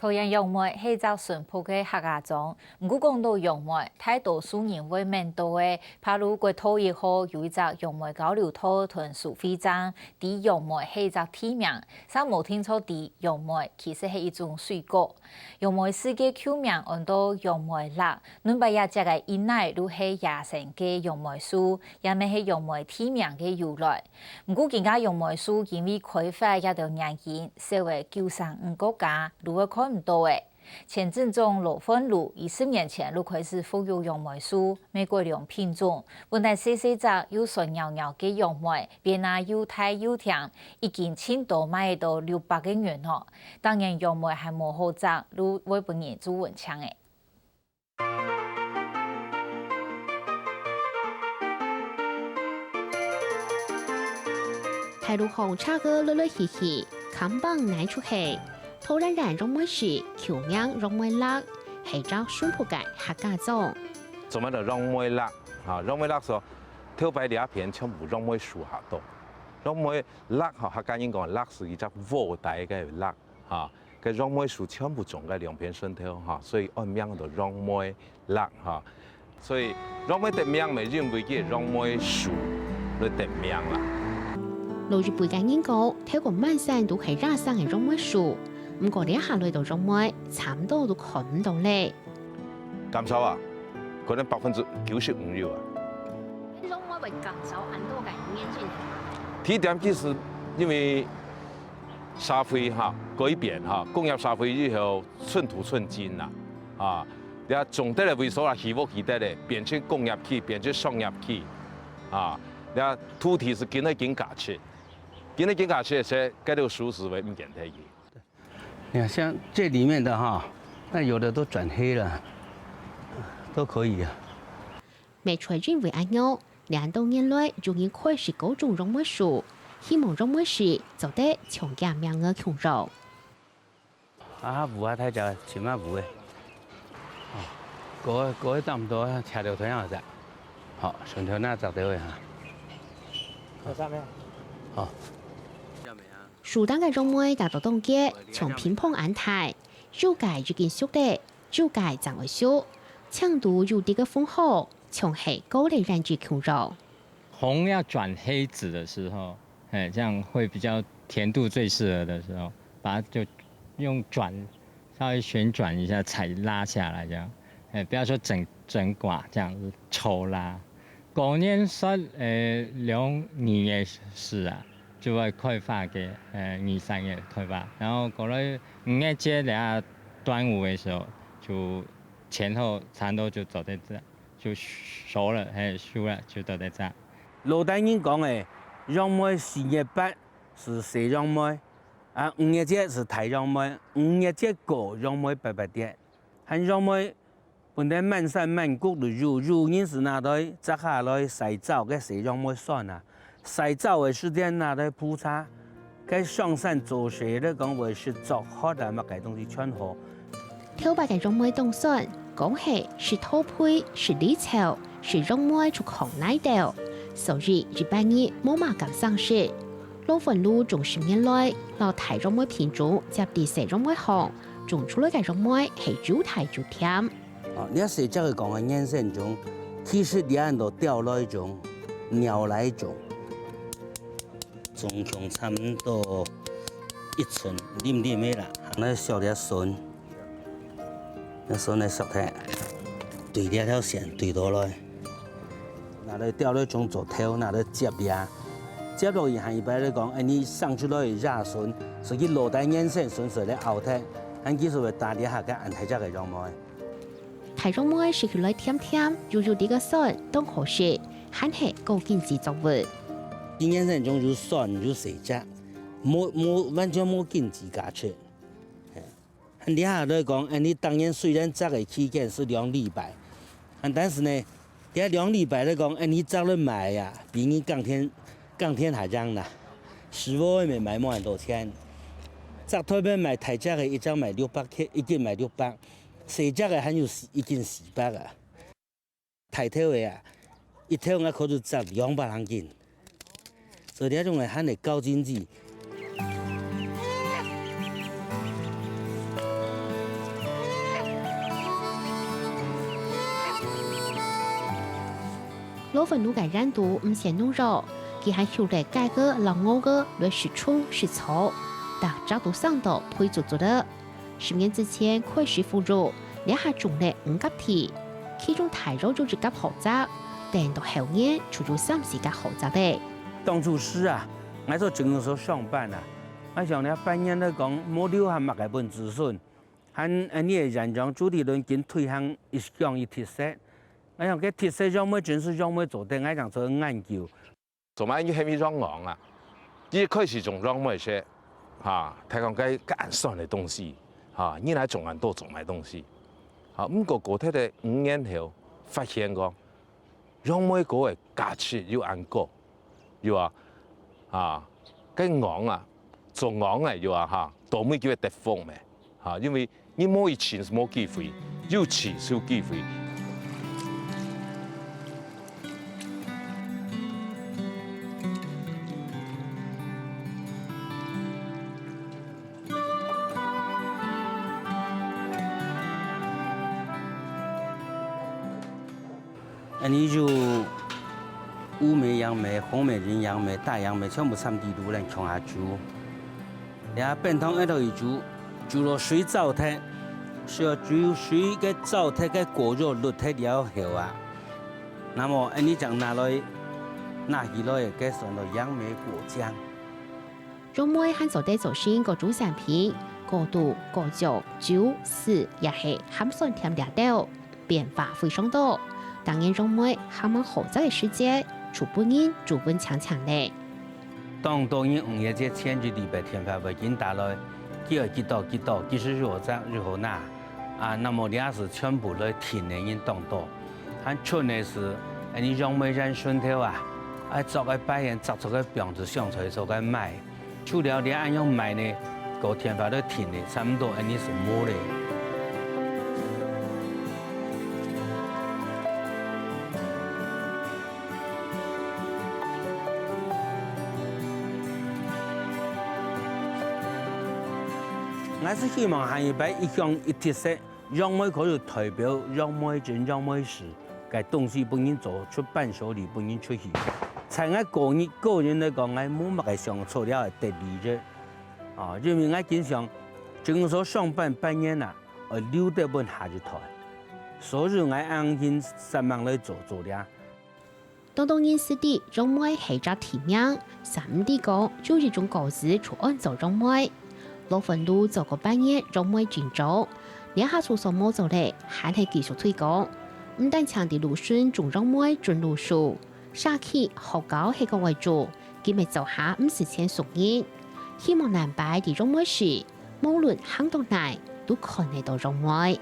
桃园杨梅是造淳朴的客家庄，不过讲到杨梅，大多数人会面到的，譬如国土1号有一只杨梅交流道同树徽章，伫杨梅是一只地名，啥无听错伫杨梅其实是一种水果。杨梅世界秋名按到杨梅辣，恁把也只个以内都是野生嘅杨梅树，也咪是杨梅地名嘅由来。不过，更加杨梅树因为开发一条原因，成为935国家如果看唔到诶。前镇中罗芬路20年前就开始富有杨梅树，玫瑰良品种，本来细细只又酸袅袅嘅杨梅，变啊又大又甜，已经千多卖到600个元哦。当然杨梅还冇好食，如为本人做文枪诶。台路红插个乐乐嘻嘻，扛棒难出黑。突然染杨梅时，球名杨梅辣，系找淳朴嘅客家庄。做乜就杨梅辣啊？杨梅辣说，挑白两片全部杨梅树下多。杨梅辣哈，客家人讲辣是一只沃大嘅辣啊。个杨梅树全部种喺两片身头哈，所以按名就杨梅辣哈。所以杨梅得名咪认为嘅杨梅树嚟得名啦。路日背嘅人講，睇過滿山都係拉生嘅楊梅樹。唔過你行嚟到楊梅，差唔多都看唔到咧。減少啊，可能95%有啊。楊梅會減少很多嘅面積。第一點就是因為社會改變工業社會以後寸土寸金啦啊，你啊種得嚟為所啊起屋起得嚟變成工業區，變成商業區啊，你啊土地是緊價錢，緊價錢些嗰條樹是為唔簡單嘅。你看，像这里面的哈，那有的都轉黑了，都可以啊。未出認為安樣，2到年來就已開始高種楊梅樹，希望楊梅樹做得長家名嘅強弱。啊，有啊，睇就全部有嘅。哦，嗰差唔多，車條腿樣隻。好，順條那找到嘅嚇。喺上面。好。樹蛋嘅楊梅達到凍結，從偏碰安泰，肉界已經熟得，肉界長為熟，強度有啲嘅豐厚，從黑高嚟染至強弱。紅要轉黑紫的時候，這樣會比較甜度最適合的時候，把它就用轉稍微旋轉一下，才拉下來這樣，不要說整寡這樣子抽拉。嗰年說2年也是啊。就會開發嘅2-3月開發，然後過來5月節兩端午嘅時候，就前後差唔多就走在這，就熟了，熟了就走在這。老大人講嘅，楊梅4月8是小楊梅，啊5月節是大楊梅，5月節過楊梅白白啲，喺楊梅本來滿山滿谷都有人是拿來摘下來洗澡嘅小楊梅蒜啊。洗澡嘅時間拿來鋪茶，該上山做水咧講為是做好的嘛，該東西全好。挑白嘅楊梅凍蒜，講係是土配，是李草，是楊梅出紅奶豆，所以日本人冇嘛咁上市。老粉路種10年來，老大楊梅品種接地細楊梅紅，種出來嘅楊梅係又大又甜。哦，你要食這個講嘅煙線種，其實兩岸都掉落一種，鳥來種。總共差唔多1寸黏嘅啦，那小條筍，那筍嚟熟睇，對兩條線對到來，拿來吊來種做頭，拿來接呀，接落去行一擺嚟講，你上出來壓筍，所以落單煙線筍水嚟熬睇，喺技術嘅打底下嘅安排隻嘅楊梅。大楊梅食起來甜甜，油油啲嘅筍都好食，還係高經濟作物。今年這種就酸就水質，完全冇經濟價值。你下來講，你當然雖然摘嘅期間是2禮拜，但是呢，這2禮拜來講，你摘了買呀，比你當天還漲啦。師傅外面買冇咁多錢，摘台邊買大隻嘅一張買600，一斤買600，細隻嘅還有一斤400啊。大頭嘅啊，一頭我可就摘200斤。所以呢種係肯定高經濟。老粉路嘅染度唔嫌弄肉，佢係曉得改個老我個來是蔥是醋，但找到上到配足足的。10年之前開始腐乳，兩下種類5級體，其中大肉就是夾好雜，但到後年就有30夾好雜的。當初是啊，我做政府上班啊，我想咧半年咧講冇留下乜嘅本子孫，喺你嘅人長主題論見推行一項一特色，我想嘅特色讓咩真是讓咩做的，我想做研究。做乜要係咪讓昂啊？一開始仲讓咩些嚇，睇講嘅簡單嘅東西嚇，你來仲很多種嘅東西嚇，咁個個體嘅5年後發現講，讓咩個嘅價值要按個。要話跟昂啊，做昂啊，要話多咩叫地方咩因為你冇以前冇機會，有錢少機會。你就烏梅、楊梅、紅梅、人楊梅、大楊梅，全部3地都能種下煮。然後變通一度一煮落水糟體，需要煮水嘅糟體嘅果肉落體了後啊，那麼你就拿起來嘅上到楊梅果醬。種梅和做地做先個主產品，過度、過酒、酒、絲也係含酸甜兩道，變化非常多。當然種梅含滿好雜嘅世界，主本人主本強強的。當年5月節前就禮拜天發會見打來，幾多，其實如何這如何那那麼也是全部來田的人當多，還春的是你種梅人順頭做個擺人摘出個餅子上出來做個賣，除了你按樣賣呢，個天發來田的差不多你是冇的。我是希望下一輩一項一特色，讓每可以代表讓每人讓每事，嘅東西本人做出伴手禮本人出去。在我個人來講，我冇乜嘅想錯了得利啫。因為我經常政所上班半年啦，留得本下一台，所以我安心3萬來做了。當年是的，種梅係隻甜樣，3地講就一種果子出按做種梅。老粉路做個半夜種梅轉做，兩下出所冇做咧，還係技術推廣。唔但強調路順種種梅轉路數，沙期學高係個為主，佢咪做下唔是錢屬意。希望南擺啲種梅時，無論行到哪都看得到種梅。